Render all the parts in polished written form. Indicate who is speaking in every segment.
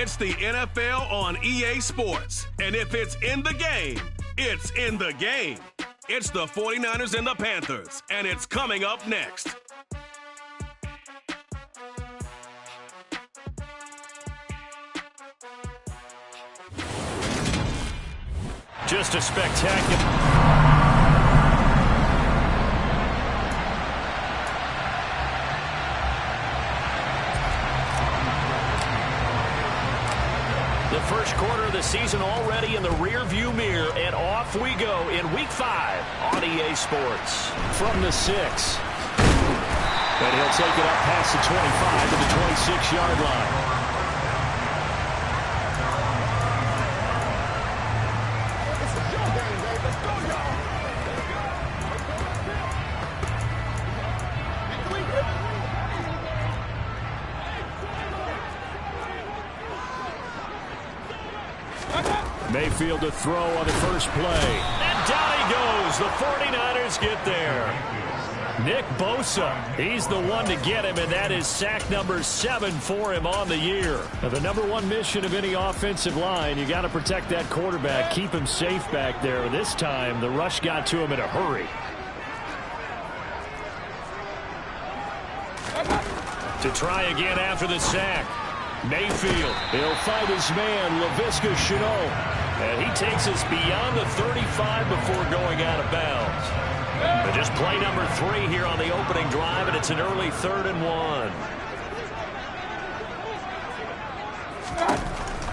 Speaker 1: It's the NFL on EA Sports. And if it's in the game, it's in the game. It's the 49ers and the Panthers, and it's coming up next.
Speaker 2: Just a spectacular. The first quarter of the season already in the rear-view mirror, and off we go in Week 5 on EA Sports. From the 6. And he'll take it up past the 25 to the 26-yard line. Mayfield to throw on the first play. And down he goes. The 49ers get there. Nick Bosa, he's the one to get him, and that is sack number 7 for him on the year. Now, the number one mission of any offensive line, you got to protect that quarterback, keep him safe back there. This time, the rush got to him in a hurry. To try again after the sack. Mayfield, he'll find his man, Laviska Shenault. And he takes us beyond the 35 before going out of bounds. But just play number 3 here on the opening drive, and it's an early 3rd and 1.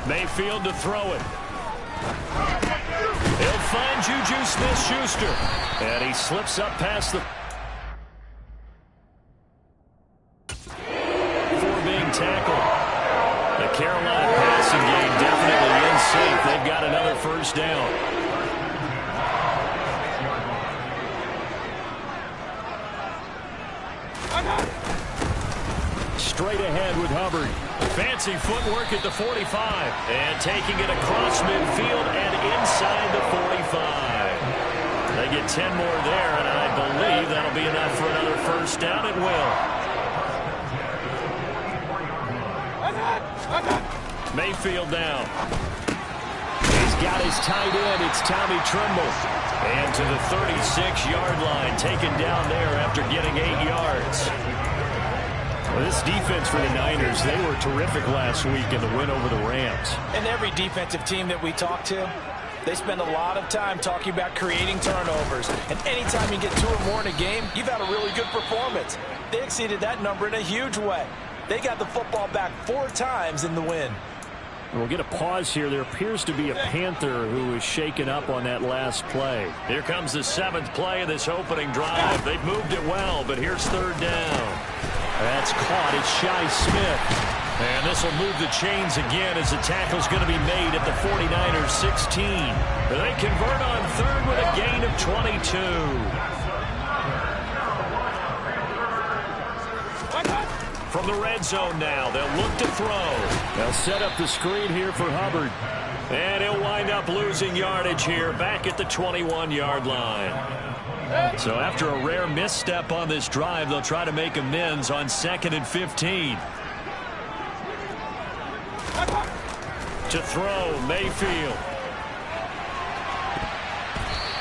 Speaker 2: Mayfield to throw it. He'll find Juju Smith-Schuster. And he slips up past the... before being tackled. The Carolina passing game definitely in sync. They've got another first down. Straight ahead with Hubbard. Fancy footwork at the 45. And taking it across midfield and inside the 45. They get 10 more there, and I believe that'll be enough for another first down. It will. Mayfield down. He's got his tight end. It's Tommy Tremble. And to the 36-yard line, taken down there after getting 8 yards. Well, this defense for the Niners, they were terrific last week in the win over the Rams.
Speaker 3: And every defensive team that we talk to, they spend a lot of time talking about creating turnovers. And anytime you get 2 or more in a game, you've had a really good performance. They exceeded that number in a huge way. They got the football back 4 times in the win.
Speaker 2: We'll get a pause here. There appears to be a Panther who is shaken up on that last play. Here comes the 7th play of this opening drive. They've moved it well, but here's 3rd down. That's caught. It's Shi Smith. And this will move the chains again as the tackle's going to be made at the 49ers 16. They convert on 3rd with a gain of 22. From the red zone now, they'll look to throw. They'll set up the screen here for Hubbard. And he'll wind up losing yardage here back at the 21-yard line. So after a rare misstep on this drive, they'll try to make amends on 2nd and 15. To throw, Mayfield.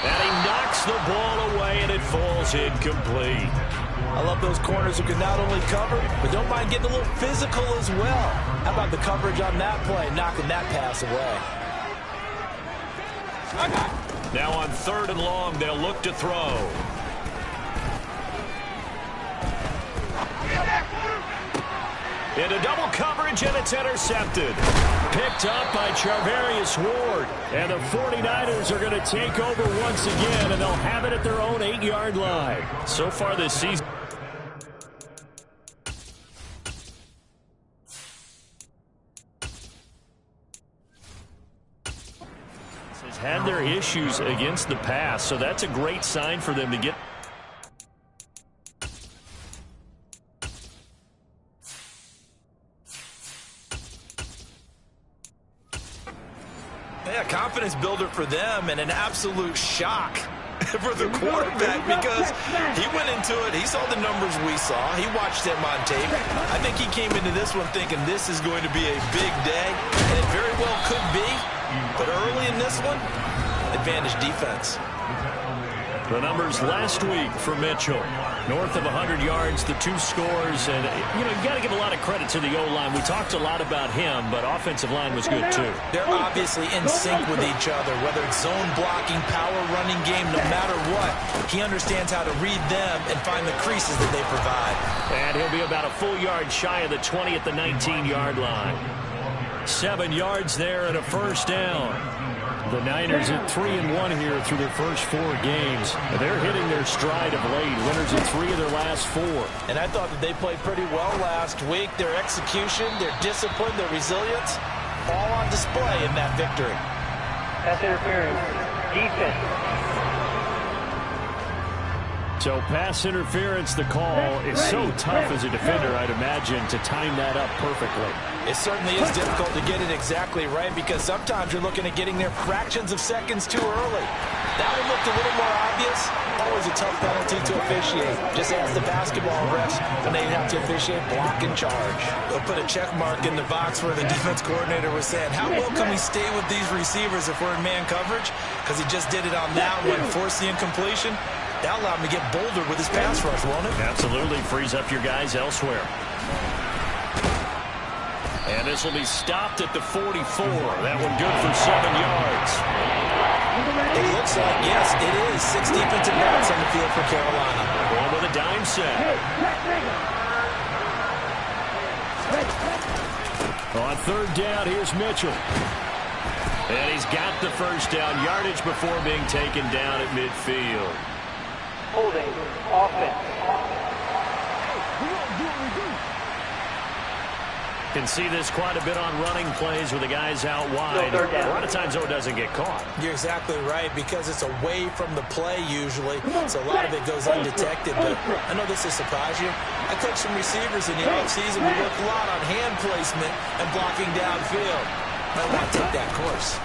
Speaker 2: And he knocks the ball away, and it falls incomplete.
Speaker 3: I love those corners who can not only cover, but don't mind getting a little physical as well. How about the coverage on that play, knocking that pass away?
Speaker 2: Now on 3rd and long, they'll look to throw. Into double coverage, and it's intercepted. Picked up by Charvarius Ward. And the 49ers are going to take over once again, and they'll have it at their own 8-yard line. So far this season, has had their issues against the pass, so that's a great sign for them to get.
Speaker 3: Yeah, confidence builder for them and an absolute shock for the quarterback because he went into it. He saw the numbers we saw. He watched them on tape. I think he came into this one thinking this is going to be a big day, and it very well could be. But early in this one, advantage defense.
Speaker 2: The numbers last week for Mitchell. North of 100 yards, the 2 scores. And, you got to give a lot of credit to the O-line. We talked a lot about him, but offensive line was good, too.
Speaker 3: They're obviously in sync with each other, whether it's zone blocking, power running game, no matter what. He understands how to read them and find the creases that they provide.
Speaker 2: And he'll be about a full yard shy of the 20 at the 19-yard line. 7 yards there and a first down. The Niners at 3-1 here through their first 4 games. They're hitting their stride of late. Winners in 3 of their last 4.
Speaker 3: And I thought that they played pretty well last week. Their execution, their discipline, their resilience, all on display in that victory.
Speaker 4: Pass interference. Defense.
Speaker 2: So pass interference, the call is so tough as a defender, I'd imagine, to time that up perfectly.
Speaker 3: It certainly is difficult to get it exactly right because sometimes you're looking at getting there fractions of seconds too early. That one looked a little more obvious. Always a tough penalty to officiate. Just ask the basketball refs when they have to officiate block and charge. They'll put a check mark in the box where the defense coordinator was saying, how well can we stay with these receivers if we're in man coverage? Because he just did it on that one, forced the incompletion. That allowed him to get bolder with his pass rush, won't it?
Speaker 2: Absolutely. Frees up your guys elsewhere. And this will be stopped at the 44. That one good for 7 yards.
Speaker 3: It looks like, yes, it is. 6 defensive backs on the field for Carolina.
Speaker 2: Going with a dime set. On 3rd down, here's Mitchell. And he's got the first down yardage before being taken down at midfield.
Speaker 4: Holding. Offense.
Speaker 2: Can see this quite a bit on running plays with the guys out wide. A lot of times, though, it doesn't get caught.
Speaker 3: You're exactly right, because it's away from the play usually, so a lot of it goes undetected. But I know this will surprise you. I coached some receivers in the offseason. We work a lot on hand placement and blocking downfield. Might want to take that course.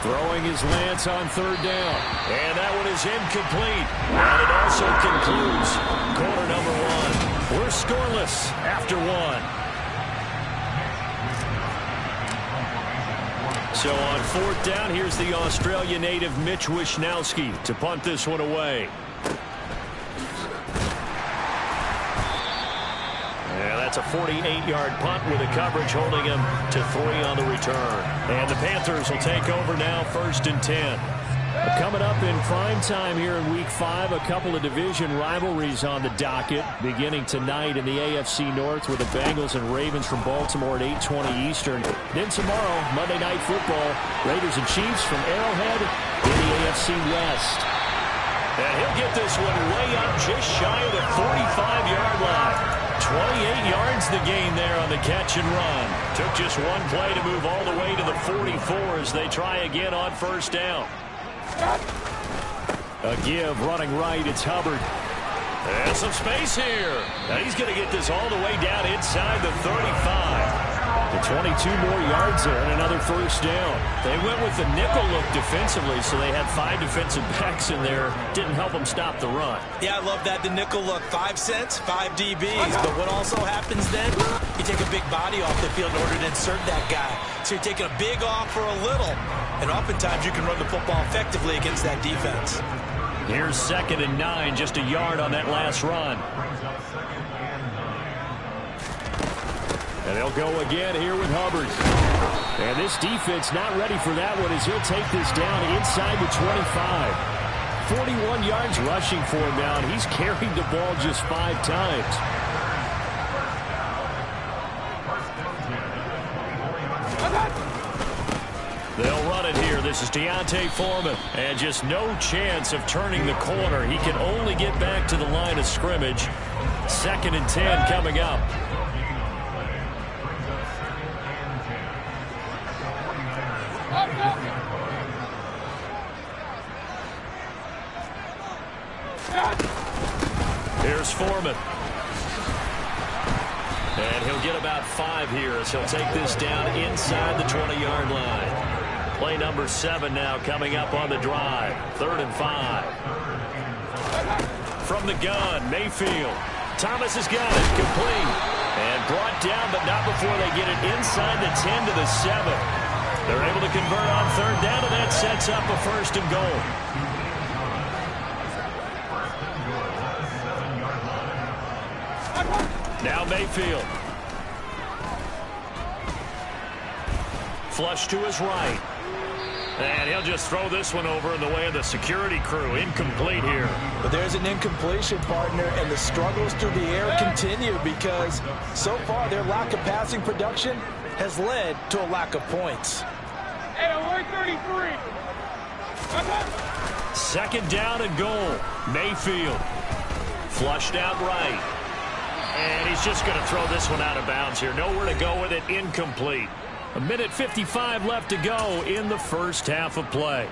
Speaker 2: Throwing his Lance on 3rd down. And that one is incomplete. And it also concludes quarter number 1. We're scoreless after 1. So on 4th down, here's the Australia native Mitch Wishnowsky to punt this one away. Yeah, that's a 48-yard punt with the coverage holding him to 3 on the return. And the Panthers will take over now, 1st and 10. Coming up in prime time here in Week 5, a couple of division rivalries on the docket, beginning tonight in the AFC North with the Bengals and Ravens from Baltimore at 8:20 Eastern. Then tomorrow, Monday Night Football, Raiders and Chiefs from Arrowhead in the AFC West. And he'll get this one way up just shy of the 45-yard line. 28 yards the gain there on the catch and run. Took just one play to move all the way to the 44 as they try again on 1st down. A give running right, it's Hubbard. And some space here. Now he's going to get this all the way down inside the 35. The 22 more yards there and another 1st down. They went with the nickel look defensively, so they had 5 defensive backs in there. Didn't help them stop the run.
Speaker 3: Yeah, I love that. The nickel look, 5 cents, 5 DBs. But what also happens then, you take a big body off the field in order to insert that guy. So you're taking a big off for a little. And oftentimes you can run the football effectively against that defense.
Speaker 2: Here's 2nd and 9, just a yard on that last run. And they'll go again here with Hubbard. And this defense not ready for that one as he'll take this down inside the 25. 41 yards rushing for him now, and he's carried the ball just 5 times. They'll run it here. This is Deontay Foreman. And just no chance of turning the corner. He can only get back to the line of scrimmage. 2nd and 10 coming up. Here's Foreman. And he'll get about 5 here as he'll take this down inside the 20-yard line. Play number 7 now coming up on the drive. 3rd and 5. From the gun, Mayfield. Thomas has got it, complete. And brought down, but not before they get it inside the 10 to the 7. They're able to convert on 3rd down, and that sets up a 1st and goal. Now Mayfield. Flush to his right. And he'll just throw this one over in the way of the security crew. Incomplete here.
Speaker 3: But there's an incompletion, partner, and the struggles through the air continue because so far their lack of passing production has led to a lack of points.
Speaker 5: Hey, 133.
Speaker 2: 2nd down and goal. Mayfield. Flushed out right. And he's just going to throw this one out of bounds here. Nowhere to go with it. Incomplete. 1:55 left to go in the first half of play.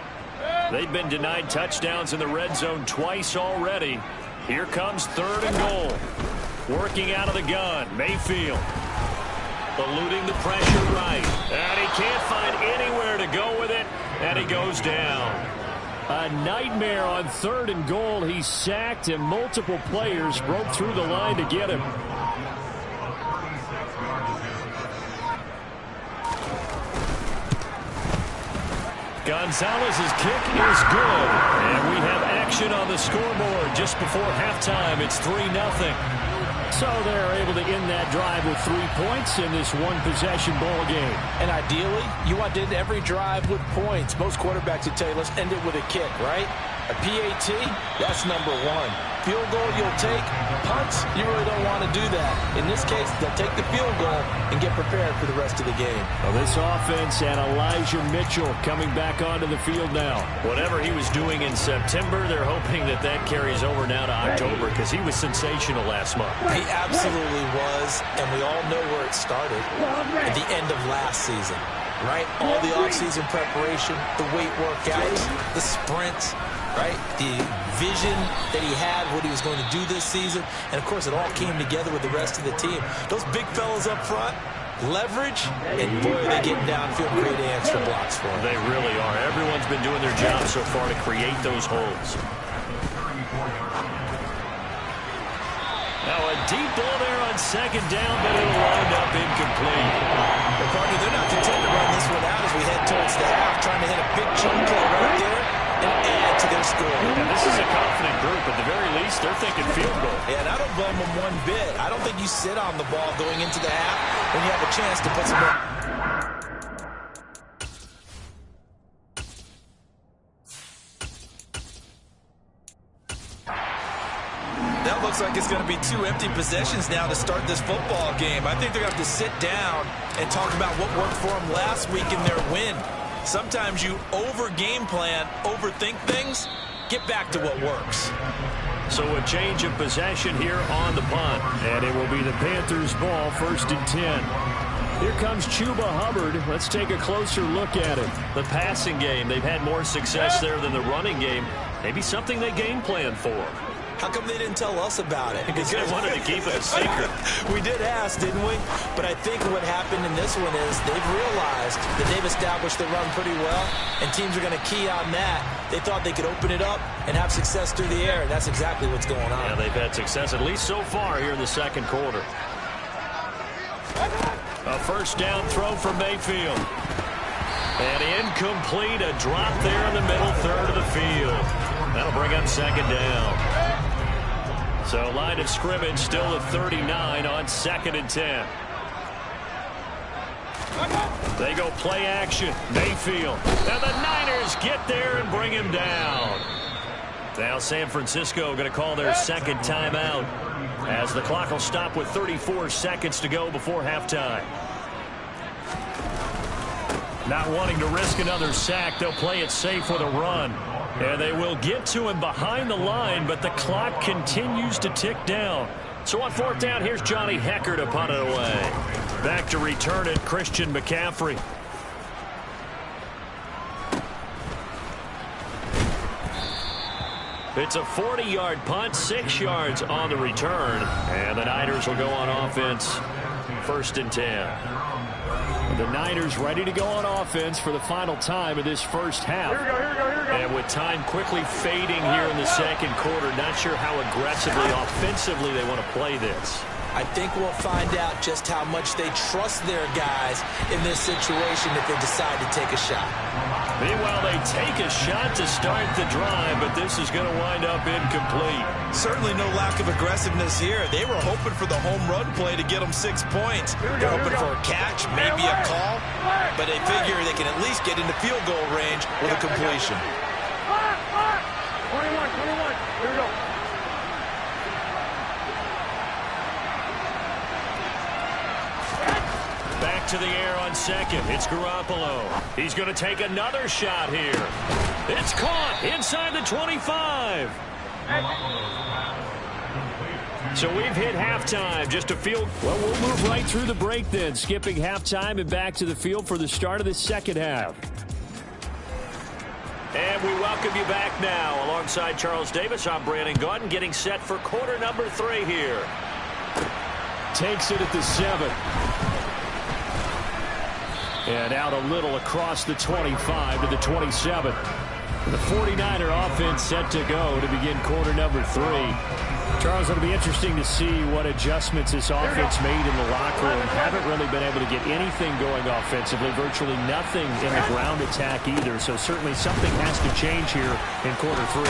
Speaker 2: They've been denied touchdowns in the red zone twice already. Here comes 3rd and goal. Working out of the gun. Mayfield. Eluding the pressure right. And he can't find anywhere to go with it. And he goes down. A nightmare on 3rd and goal. He's sacked and multiple players broke through the line to get him. Gonzalez's kick is good. And we have action on the scoreboard just before halftime. It's 3-0. So they're able to end that drive with 3 points in this one-possession ball game.
Speaker 3: And ideally, you want to end every drive with points. Most quarterbacks would tell you, let's end it with a kick, right? A PAT, that's number 1. Field goal you'll take. Punts, you really don't want to do that. In this case, they'll take the field goal and get prepared for the rest of the game.
Speaker 2: Well, this offense and Elijah Mitchell coming back onto the field now. Whatever he was doing in September, they're hoping that that carries over now to October because he was sensational last month.
Speaker 3: He absolutely was, and we all know where it started at the end of last season, right? All the offseason preparation, the weight workouts, the sprints, right? The vision that he had, what he was going to do this season. And, of course, it all came together with the rest of the team. Those big fellas up front, leverage, and, boy, are they getting downfield creating extra blocks for him.
Speaker 2: They really are. Everyone's been doing their job so far to create those holes. Now, a deep ball there on 2nd down, but it'll wind up incomplete.
Speaker 3: Well, partner, they're not content to run this one out as we head towards the half, trying to hit a big chunk play right there and add to their score.
Speaker 2: And this is a confident group. At the very least, they're thinking field goal.
Speaker 3: Yeah, and I don't blame them one bit. I don't think you sit on the ball going into the half when you have a chance to put some... That looks like it's going to be 2 empty possessions now to start this football game. I think they're going to have to sit down and talk about what worked for them last week in their win. Sometimes you over-game plan, overthink things, get back to what works.
Speaker 2: So a change of possession here on the punt. And it will be the Panthers' ball, 1st and 10. Here comes Chuba Hubbard. Let's take a closer look at it. The passing game, they've had more success there than the running game. Maybe something they game plan for.
Speaker 3: How come they didn't tell us about it?
Speaker 2: Because they wanted to keep it a secret.
Speaker 3: We did ask, didn't we? But I think what happened in this one is they've realized that they've established the run pretty well, and teams are going to key on that. They thought they could open it up and have success through the air, and that's exactly what's going on.
Speaker 2: Yeah, they've had success, at least so far here in the 2nd quarter. A 1st down throw for Mayfield. And incomplete, a drop there in the middle 3rd of the field. That'll bring up 2nd down. So line of scrimmage still at 39 on 2nd and 10. They go play action. Mayfield. And the Niners get there and bring him down. Now San Francisco going to call their 2nd timeout as the clock will stop with 34 seconds to go before halftime. Not wanting to risk another sack, they'll play it safe with a run. And they will get to him behind the line, but the clock continues to tick down. So on 4th down, here's Johnny Hecker to punt it away. Back to return it, Christian McCaffrey. It's a 40-yard punt, 6 yards on the return. And the Niners will go on offense. 1st and 10.
Speaker 6: The Niners ready to go on offense for the final time of this first half.
Speaker 5: Here we go.
Speaker 2: And with time quickly fading here in the second quarter, not sure how aggressively, offensively they want to play this.
Speaker 3: I think we'll find out just how much they trust their guys in this situation if they decide to take a shot.
Speaker 2: Meanwhile, they take a shot to start the drive, but this is going to wind up incomplete.
Speaker 3: Certainly no lack of aggressiveness here. They were hoping for the home run play to get them 6 points. They're hoping for a catch, maybe a call, but they figure they can at least get into field goal range with a completion.
Speaker 5: 21. Here we go.
Speaker 2: Back to the air on second. It's Garoppolo. He's going to take another shot here. It's caught inside the 25. So we've hit halftime. Just a field.
Speaker 6: Well, we'll move right through the break then, skipping halftime and back to the field for the start of the second half.
Speaker 2: And we welcome you back now. Alongside Charles Davis, I'm Brandon Gaudin, getting set for quarter number 3 here.
Speaker 6: Takes it at the 7. And out a little across the 25 to the 27. The 49er offense set to go to begin quarter number 3. Charles, it'll be interesting to see what adjustments this offense made in the locker room. Haven't really been able to get anything going offensively, virtually nothing in the ground attack either. So certainly something has to change here in quarter 3.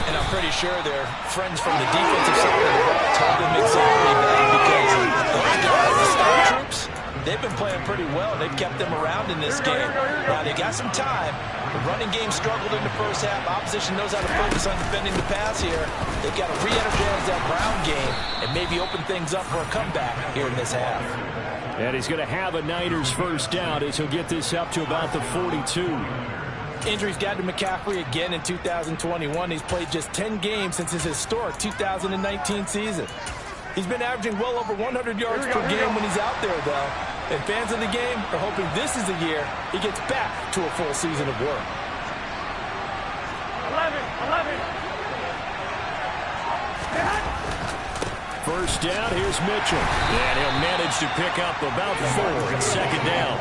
Speaker 3: And I'm pretty sure their friends from the defensive side of the ball told them exactly that, because the star troops, they've been playing pretty well. They've kept them around in this game. Now, they got some time. The running game struggled in the first half. Opposition knows how to focus on defending the pass here. They've got to re-energize that ground game and maybe open things up for a comeback here in this half.
Speaker 6: And he's going to have a Niners first down as he'll get this up to about the 42.
Speaker 3: Injuries got to McCaffrey again in 2021. He's played just 10 games since his historic 2019 season. He's been averaging well over 100 yards per game when he's out there, though. And fans of the game are hoping this is the year he gets back to a full season of work.
Speaker 5: 11.
Speaker 6: First down, here's Mitchell.
Speaker 2: And he'll manage to pick up about 4 in second down.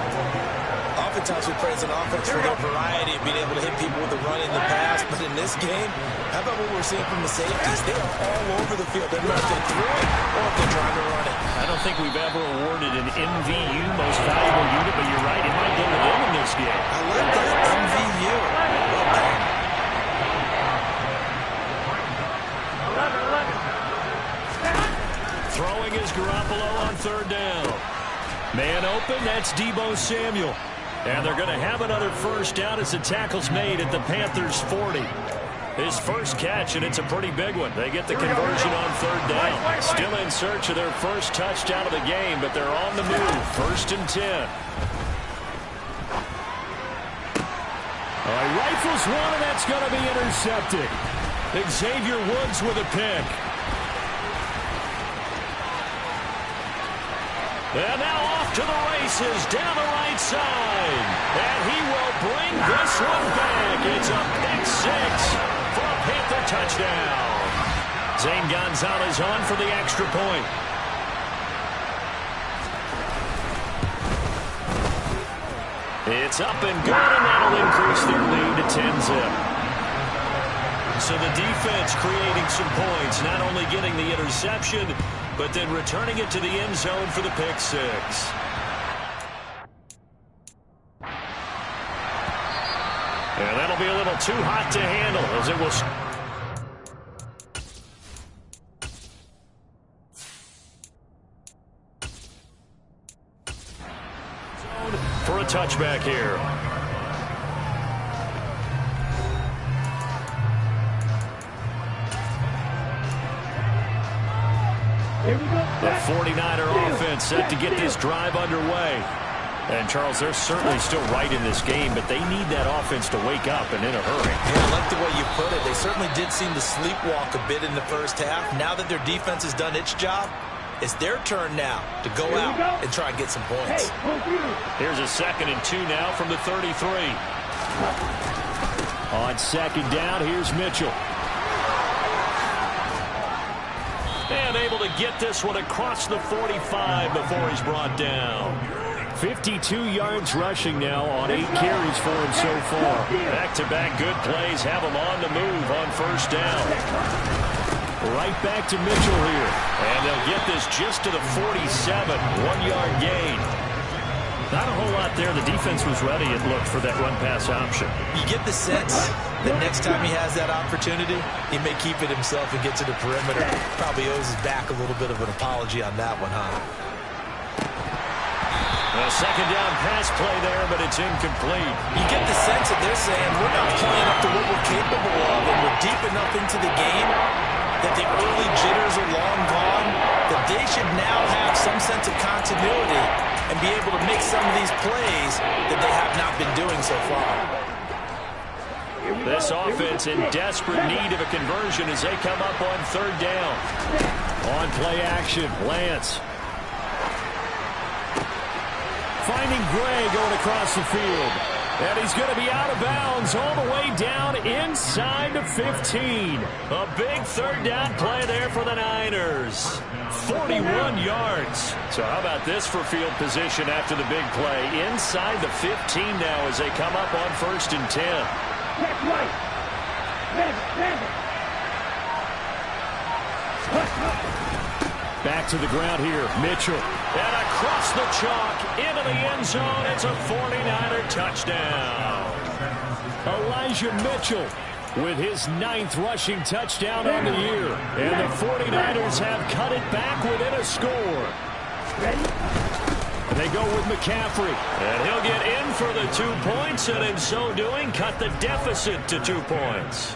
Speaker 3: Oftentimes we praise an offense for their variety of being able to hit people with the run in the pass, but in this game, how about what we're seeing from the safeties? They are all over the field. They don't know if they threw it or if they're trying to run it.
Speaker 2: I don't think we've ever awarded an MVU, most valuable unit, but you're right, it might go to them in this game.
Speaker 3: I like that, MVU. Well done.
Speaker 5: 11.
Speaker 2: Throwing is Garoppolo on third down. Man open, that's Deebo Samuel. And they're going to have another first down as the tackle's made at the Panthers' 40. His first catch, and it's a pretty big one. They get the conversion on third down. Still in search of their first touchdown of the game, but they're on the move. 1st and 10.
Speaker 6: Rifles one, and that's going to be intercepted. Xavier Woods with a pick.
Speaker 2: And now off to the races down the right side. And he will bring this one back. It's a pick 6 for a Panther touchdown. Zane Gonzalez on for the extra point. It's up and good, and that'll increase their lead to 10-zip. So the defense creating some points, not only getting the interception, but then returning it to the end zone for the pick 6. And that'll be a little too hot to handle as it will. For a touchback here. The 49er offense set to get this drive underway. And, Charles, they're certainly still right in this game, but they need that offense to wake up and in a hurry.
Speaker 3: Yeah, I like the way you put it. They certainly did seem to sleepwalk a bit in the first half. Now that their defense has done its job, it's their turn now to go out and try and get some points.
Speaker 2: Here's a 2nd and 2 now from the 33.
Speaker 6: On second down, here's Mitchell.
Speaker 2: And able to get this one across the 45 before he's brought down.
Speaker 6: 52 yards rushing now on 8 carries for him so far.
Speaker 2: Back-to-back good plays have him on the move on first down.
Speaker 6: Right back to Mitchell here.
Speaker 2: And they'll get this just to the 47, 1-yard gain.
Speaker 6: Not a whole lot there. The defense was ready, it looked, for that run-pass option.
Speaker 3: You get the sense that next time he has that opportunity, he may keep it himself and get to the perimeter. Probably owes his back a little bit of an apology on that one, huh?
Speaker 2: A second down pass play there, but it's incomplete.
Speaker 3: You get the sense that they're saying we're not playing up to what we're capable of, and we're deep enough into the game that the early jitters are long gone, that they should now have some sense of continuity and be able to make some of these plays that they have not been doing so far.
Speaker 2: This offense in desperate need of a conversion as they come up on third down.
Speaker 6: On play action, Lance. Finding Gray going across the field. And he's going to be out of bounds all the way down inside the 15.
Speaker 2: A big third down play there for the Niners. 41 yards. So how about this for field position after the big play? Inside the 15 now as they come up on 1st and 10.
Speaker 6: Back to the ground here, Mitchell.
Speaker 2: And across the chalk, into the end zone, it's a 49er touchdown.
Speaker 6: Elijah Mitchell with his 9th rushing touchdown on the year. And the 49ers have cut it back within a score. And they go with McCaffrey.
Speaker 2: And he'll get in for the 2 points, and in so doing, cut the deficit to 2 points.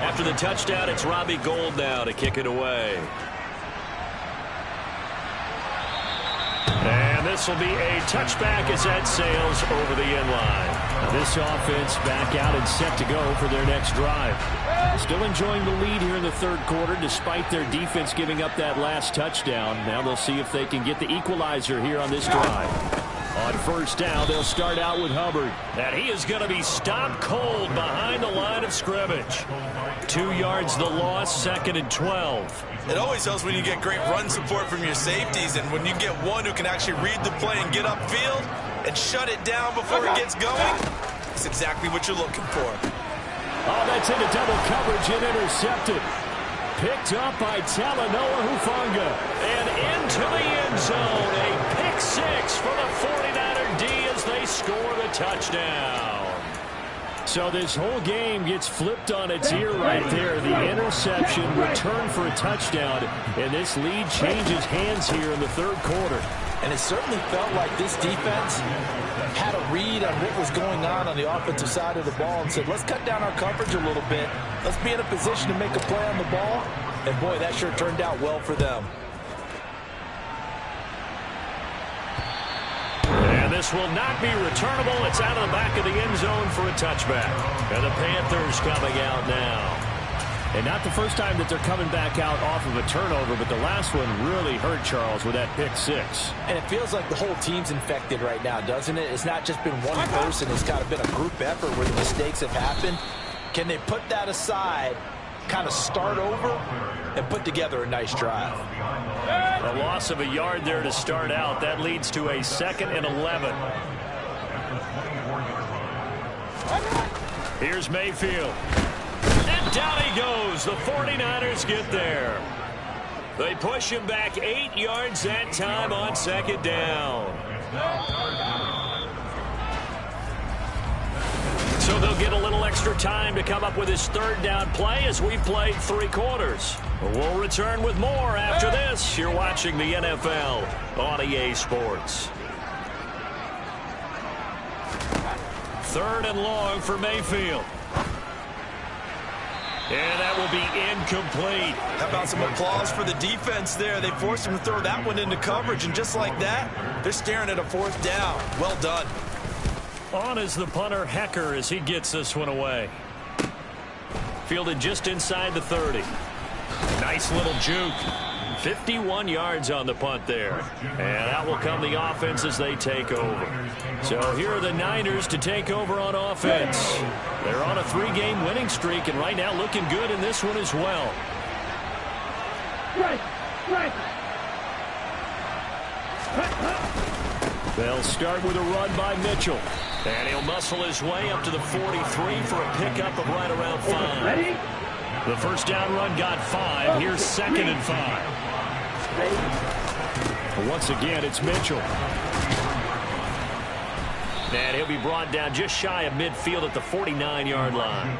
Speaker 2: After the touchdown, it's Robbie Gould now to kick it away. And this will be a touchback as that sails over the end line.
Speaker 6: Now this offense back out and set to go for their next drive. Still enjoying the lead here in the 3rd quarter despite their defense giving up that last touchdown. Now they'll see if they can get the equalizer here on this drive. On 1st down, they'll start out with Hubbard.
Speaker 2: And he is going to be stopped cold behind the line of scrimmage. 2 yards the loss, 2nd and 12.
Speaker 3: It always helps when you get great run support from your safeties, and when you get one who can actually read the play and get upfield and shut it down before it gets going, it's exactly what you're looking for.
Speaker 6: Oh, that's into double coverage and intercepted. Picked up by Talanoa Hufanga.
Speaker 2: And into the end zone. A pick 6 for the 49er D as they score the touchdown.
Speaker 6: So this whole game gets flipped on its ear right there. The interception, return for a touchdown, and this lead changes hands here in the 3rd quarter.
Speaker 3: And it certainly felt like this defense had a read on what was going on the offensive side of the ball and said, let's cut down our coverage a little bit. Let's be in a position to make a play on the ball. And, boy, that sure turned out well for them.
Speaker 2: And this will not be returnable. It's out of the back of the end zone for a touchback. And the Panthers coming out now.
Speaker 6: And not the first time that they're coming back out off of a turnover, but the last one really hurt Charles with that pick 6.
Speaker 3: And it feels like the whole team's infected right now, doesn't it? It's not just been one person. It's kind of been a group effort where the mistakes have happened. Can they put that aside, kind of start over, and put together a nice drive?
Speaker 2: A loss of a yard there to start out. That leads to a 2nd and 11. Here's Mayfield. And down he goes. The 49ers get there. They push him back 8 yards that time on 2nd down. So they'll get a little extra time to come up with his 3rd down play as we played 3 quarters. We'll return with more after this. You're watching the NFL on EA Sports. 3rd and long for Mayfield. And that will be incomplete.
Speaker 3: How about some applause for the defense there? They forced him to throw that one into coverage, and just like that, they're staring at a 4th down. Well done.
Speaker 2: On is the punter, Hecker, as he gets this one away. Fielded just inside the 30. Nice little juke. 51 yards on the punt there. And out will come the offense as they take over. So here are the Niners to take over on offense. They're on a 3-game winning streak, and right now looking good in this one as well. They'll start with a run by Mitchell. And he'll muscle his way up to the 43 for a pickup of right around 5. The first down run got 5. Here's 2nd and 5. Once again, it's Mitchell. And he'll be brought down just shy of midfield at the 49-yard line.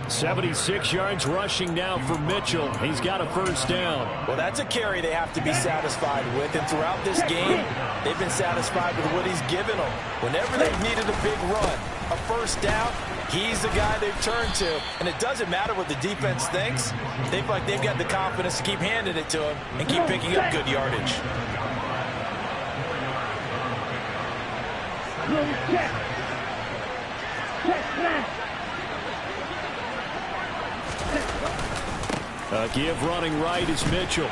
Speaker 2: 76 yards rushing now for Mitchell. He's got a first down.
Speaker 3: Well, that's a carry they have to be satisfied with. And throughout this game, they've been satisfied with what he's given them. Whenever they've needed a big run, a first down, he's the guy they've turned to. And it doesn't matter what the defense thinks. They feel like they've got the confidence to keep handing it to him and keep picking up good yardage.
Speaker 6: A give running right is Mitchell.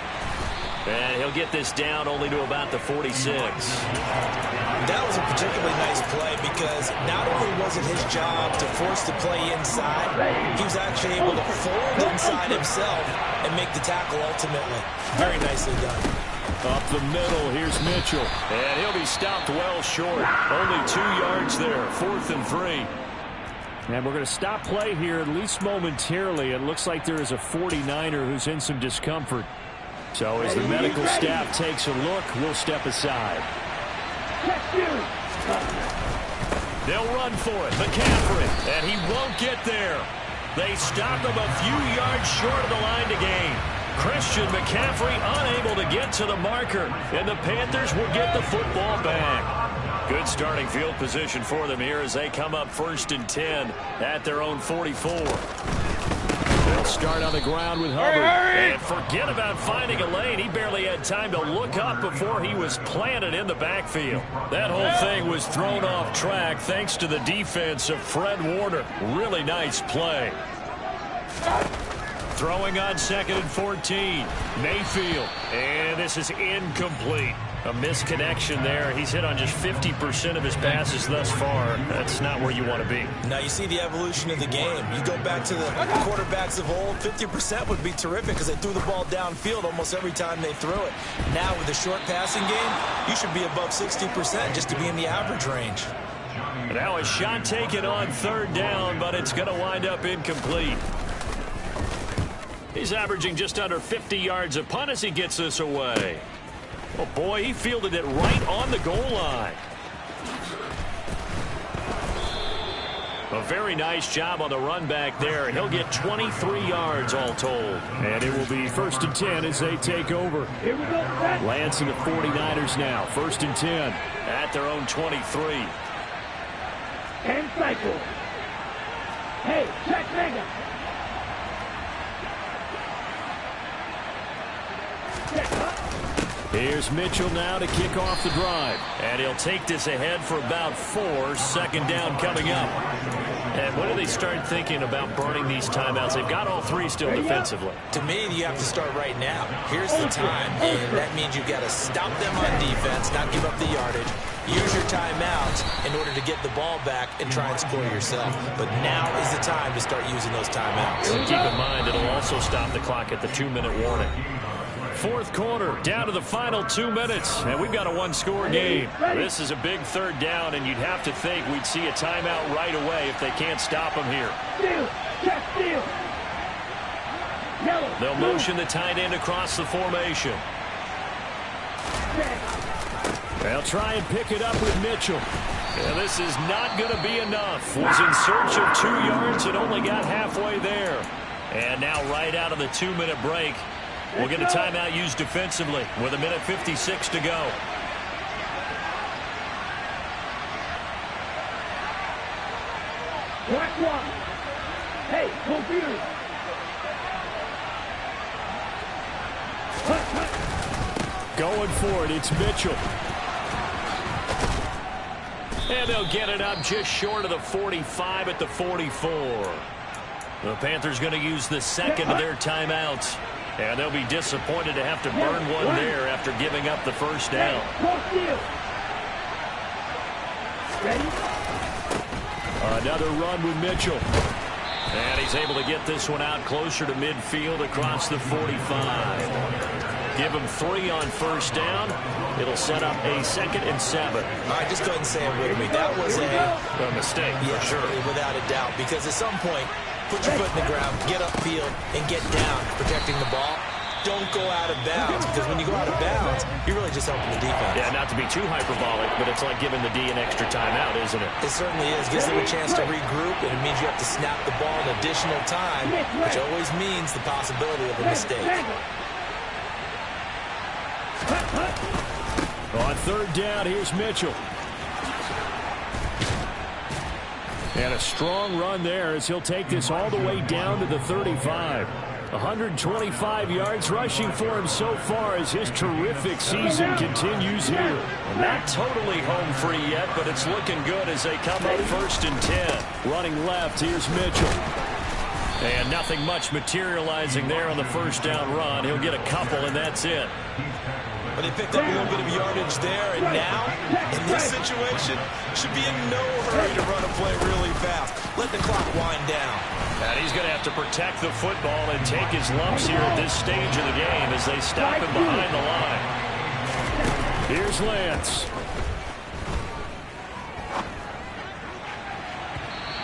Speaker 2: And he'll get this down only to about the 46.
Speaker 3: That was a particularly nice play because not only was it his job to force the play inside, he was actually able to fold inside himself and make the tackle ultimately. Very nicely done.
Speaker 6: Up the middle, here's Mitchell.
Speaker 2: And he'll be stopped well short. Only 2 yards there, 4th and 3.
Speaker 6: And we're going to stop play here, at least momentarily. It looks like there is a 49er who's in some discomfort. So as the medical staff takes a look, we'll step aside.
Speaker 2: They'll run for it. McCaffrey. And he won't get there. They stop him a few yards short of the line to gain. Christian McCaffrey unable to get to the marker. And the Panthers will get the football back. Good starting field position for them here as they come up 1st and 10 at their own 44.
Speaker 6: They'll start on the ground with Hubbard.
Speaker 2: And forget about finding a lane. He barely had time to look up before he was planted in the backfield. That whole thing was thrown off track thanks to the defense of Fred Warner. Really nice play. Throwing on 2nd and 14. Mayfield. And this is incomplete. A misconnection there. He's hit on just 50% of his passes thus far. That's not where you want to be.
Speaker 3: Now you see the evolution of the game. You go back to the quarterbacks of old, 50% would be terrific because they threw the ball downfield almost every time they threw it. Now with the short passing game, you should be above 60% just to be in the average range.
Speaker 2: Now a shot taken on 3rd down, but it's going to wind up incomplete. He's averaging just under 50 yards a punt as he gets this away. Oh, boy, he fielded it right on the goal line. A very nice job on the run back there. He'll get 23 yards all told.
Speaker 6: And it will be 1st and 10 as they take over. Lance and the 49ers now. 1st and 10.
Speaker 2: At their own 23.
Speaker 5: And cycle. Hey, check mega.
Speaker 6: Here's Mitchell now to kick off the drive.
Speaker 2: And he'll take this ahead for about 4. 2nd down coming up. And when do they start thinking about burning these timeouts? They've got all 3 still defensively.
Speaker 3: To me, you have to start right now. Here's the time, and that means you've got to stop them on defense, not give up the yardage. Use your timeouts in order to get the ball back and try and score yourself. But now is the time to start using those timeouts.
Speaker 2: And keep in mind, it'll also stop the clock at the 2-minute warning.
Speaker 6: 4th quarter, down to the final 2 minutes, and we've got a 1-score game.
Speaker 2: This is a big 3rd down, and you'd have to think we'd see a timeout right away if they can't stop him here. They'll motion the tight end across the formation.
Speaker 6: They'll try and pick it up with Mitchell.
Speaker 2: And this is not going to be enough. Was in search of 2 yards and only got halfway there. And now right out of the 2-minute break, we'll get a timeout used defensively with 1:56 to go.
Speaker 5: Hey, computer.
Speaker 6: Going for it, it's Mitchell.
Speaker 2: And they'll get it up just short of the 45 at the 44. The Panthers going to use the 2nd of their timeouts. And they'll be disappointed to have to burn one there after giving up the first down. Another run with Mitchell. And he's able to get this one out closer to midfield across the 45. Give him 3 on first down. It'll set up a 2nd and 7.
Speaker 3: All right, just go ahead and say it with me. That was
Speaker 2: a mistake,
Speaker 3: for sure. Without a doubt. Because at some point, put your foot in the ground, get upfield, and get down protecting the ball. Don't go out of bounds, because when you go out of bounds, you're really just helping the defense.
Speaker 2: Yeah, not to be too hyperbolic, but it's like giving the D an extra timeout, isn't it?
Speaker 3: It certainly is. Gives them a chance to regroup, and it means you have to snap the ball an additional time, which always means the possibility of a mistake.
Speaker 6: On 3rd down, here's Mitchell. And a strong run there as he'll take this all the way down to the 35. 125 yards rushing for him so far as his terrific season continues here.
Speaker 2: Not totally home free yet, but it's looking good as they come up 1st and 10.
Speaker 6: Running left, here's Mitchell.
Speaker 2: And nothing much materializing there on the first down run. He'll get a couple, and that's it.
Speaker 3: But they picked up a little bit of yardage there, and now, in this situation, should be in no hurry to run a play really fast. Let the clock wind down.
Speaker 2: And he's going to have to protect the football and take his lumps here at this stage of the game as they stop him behind the line.
Speaker 6: Here's Lance.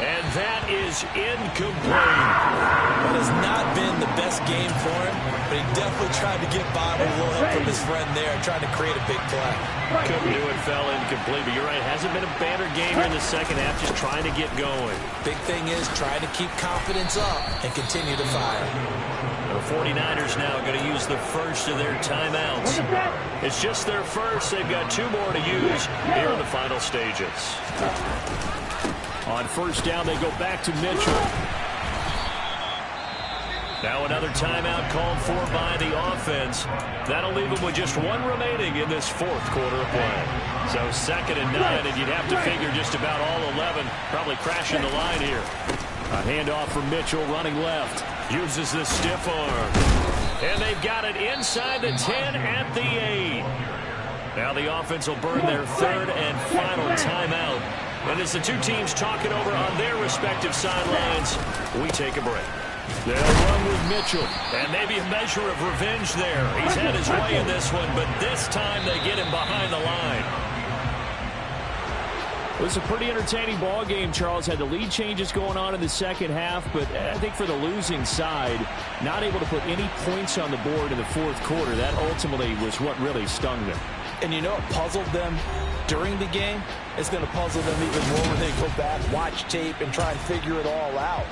Speaker 2: And that is incomplete.
Speaker 3: That has not been the best game for him, but he definitely tried to get by with a little help from his friend there, trying to create a big play.
Speaker 2: Couldn't do it, fell incomplete, but you're right, hasn't been a banner game here in the second half, just trying to get going.
Speaker 3: Big thing is trying to keep confidence up and continue to fire.
Speaker 2: The 49ers now going to use the first of their timeouts. It's just their first. They've got 2 more to use here in the final stages.
Speaker 6: On first down, they go back to Mitchell.
Speaker 2: Now another timeout called for by the offense. That'll leave them with just 1 remaining in this 4th quarter of play. So 2nd and 9, and you'd have to figure just about all 11 probably crashing the line here.
Speaker 6: A handoff from Mitchell running left.
Speaker 2: Uses the stiff arm. And they've got it inside the 10 at the 8. Now the offense will burn their 3rd and final timeout. And as the 2 teams talk it over on their respective sidelines, we take a break.
Speaker 6: They'll run with Mitchell.
Speaker 2: And maybe a measure of revenge there. He's had his way in this one, but this time they get him behind the line.
Speaker 6: It was a pretty entertaining ball game, Charles. Had the lead changes going on in the second half, but I think for the losing side, not able to put any points on the board in the 4th quarter, that ultimately was what really stung them.
Speaker 3: And you know what puzzled them during the game? It's going to puzzle them even more when they go back, watch tape, and try and figure it all out.